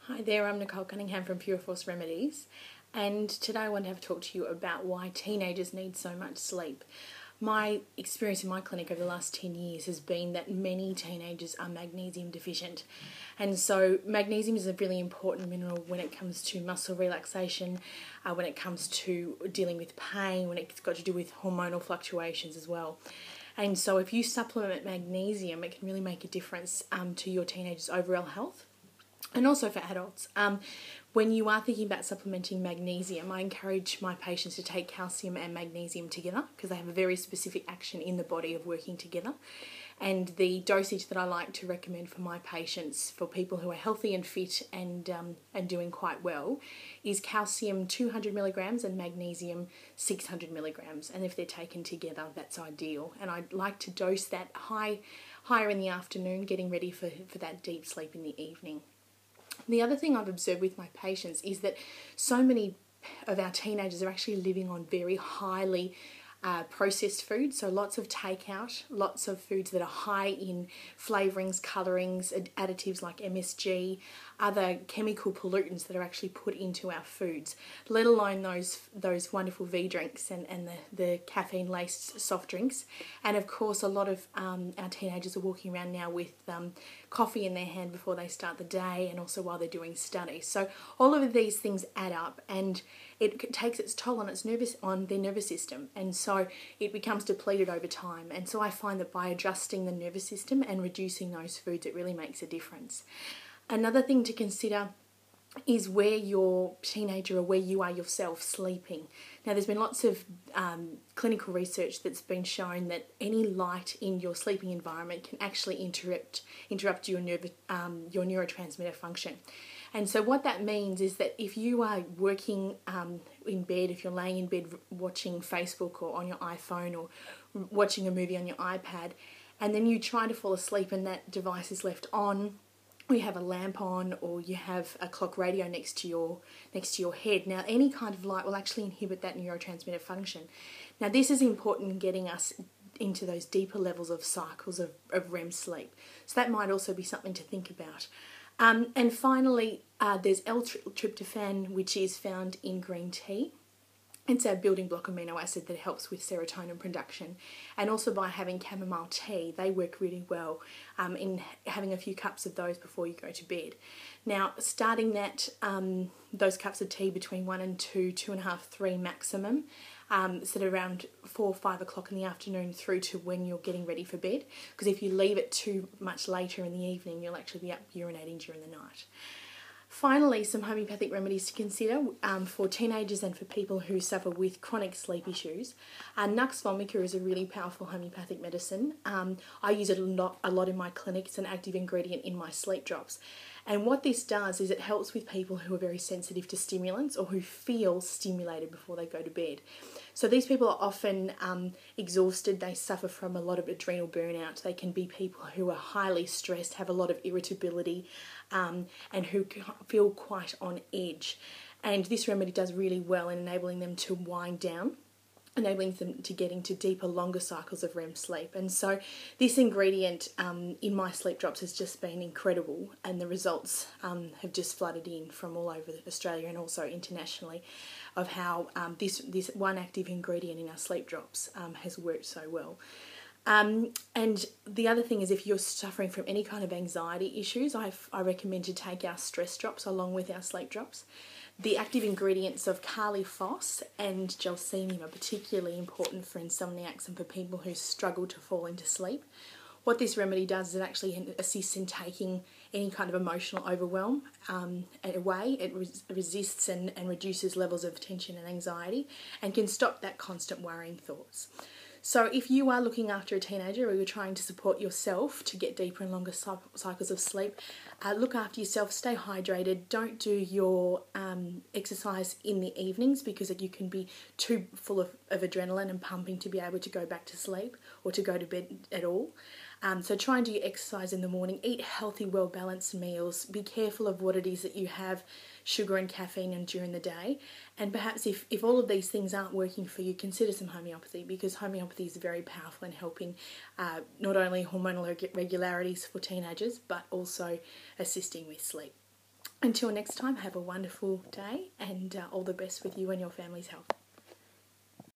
Hi there, I'm Nicole Cunningham from Puraforce Remedies, and today I want to have a talk to you about why teenagers need so much sleep. My experience in my clinic over the last 10 years has been that many teenagers are magnesium deficient, and so magnesium is a really important mineral when it comes to muscle relaxation, when it comes to dealing with pain, when it's got to do with hormonal fluctuations as well. And so if you supplement magnesium, it can really make a difference to your teenagers' overall health. And also for adults, when you are thinking about supplementing magnesium, I encourage my patients to take calcium and magnesium together because they have a very specific action in the body of working together. And the dosage that I like to recommend for my patients, for people who are healthy and fit and doing quite well, is calcium 200 milligrams and magnesium 600 milligrams. And if they're taken together, that's ideal. And I like to dose that higher in the afternoon, getting ready for that deep sleep in the evening. The other thing I've observed with my patients is that so many of our teenagers are actually living on very highly processed food, so lots of takeout, lots of foods that are high in flavourings, colourings, additives like MSG, other chemical pollutants that are actually put into our foods, let alone those wonderful V drinks and the caffeine-laced soft drinks. And of course, a lot of our teenagers are walking around now with coffee in their hand before they start the day and also while they're doing studies. So all of these things add up, and it takes its toll on their nervous system, and so it becomes depleted over time. And so I find that by adjusting the nervous system and reducing those foods, it really makes a difference. Another thing to consider is where your teenager or where you are yourself sleeping. Now, there's been lots of clinical research that's been shown that any light in your sleeping environment can actually interrupt your neurotransmitter function. And so what that means is that if you are working in bed, if you're laying in bed watching Facebook or on your iPhone or watching a movie on your iPad, and then you try to fall asleep and that device is left on, or you have a lamp on, or you have a clock radio next to your head. Now, any kind of light will actually inhibit that neurotransmitter function. Now, this is important in getting us into those deeper levels of cycles of REM sleep. So that might also be something to think about. And finally, there's L-tryptophan, which is found in green tea. It's a building block amino acid that helps with serotonin production. And also by having chamomile tea, they work really well in having a few cups of those before you go to bed. Now, starting those cups of tea between 1 and 2, 2.5, 3 maximum, so around 4 or 5 o'clock in the afternoon through to when you're getting ready for bed. Because if you leave it too much later in the evening, you'll actually be up urinating during the night. Finally, some homeopathic remedies to consider for teenagers and for people who suffer with chronic sleep issues. Nux vomica is a really powerful homeopathic medicine. I use it a lot in my clinic. It's an active ingredient in my sleep drops. And what this does is it helps with people who are very sensitive to stimulants or who feel stimulated before they go to bed. So these people are often exhausted, they suffer from a lot of adrenal burnout, they can be people who are highly stressed, have a lot of irritability, and who feel quite on edge. And this remedy does really well in enabling them to wind down, enabling them to get into deeper, longer cycles of REM sleep. And so this ingredient in my sleep drops has just been incredible, and the results have just flooded in from all over Australia and also internationally of how this one active ingredient in our sleep drops has worked so well. And the other thing is, if you're suffering from any kind of anxiety issues, I recommend to take our stress drops along with our sleep drops. The active ingredients of Kali-Phos and Gelsemium are particularly important for insomniacs and for people who struggle to fall into sleep. What this remedy does is it actually assists in taking any kind of emotional overwhelm away. It resists and reduces levels of tension and anxiety and can stop that constant worrying thoughts. So if you are looking after a teenager or you're trying to support yourself to get deeper and longer cycles of sleep, look after yourself, stay hydrated, don't do your exercise in the evenings because you can be too full of adrenaline and pumping to be able to go back to sleep or to go to bed at all. So try and do your exercise in the morning, eat healthy, well-balanced meals, be careful of what it is that you have, sugar and caffeine, and during the day. And perhaps if all of these things aren't working for you, consider some homeopathy, because homeopathy is very powerful in helping not only hormonal regularities for teenagers, but also assisting with sleep. Until next time, have a wonderful day and all the best with you and your family's health.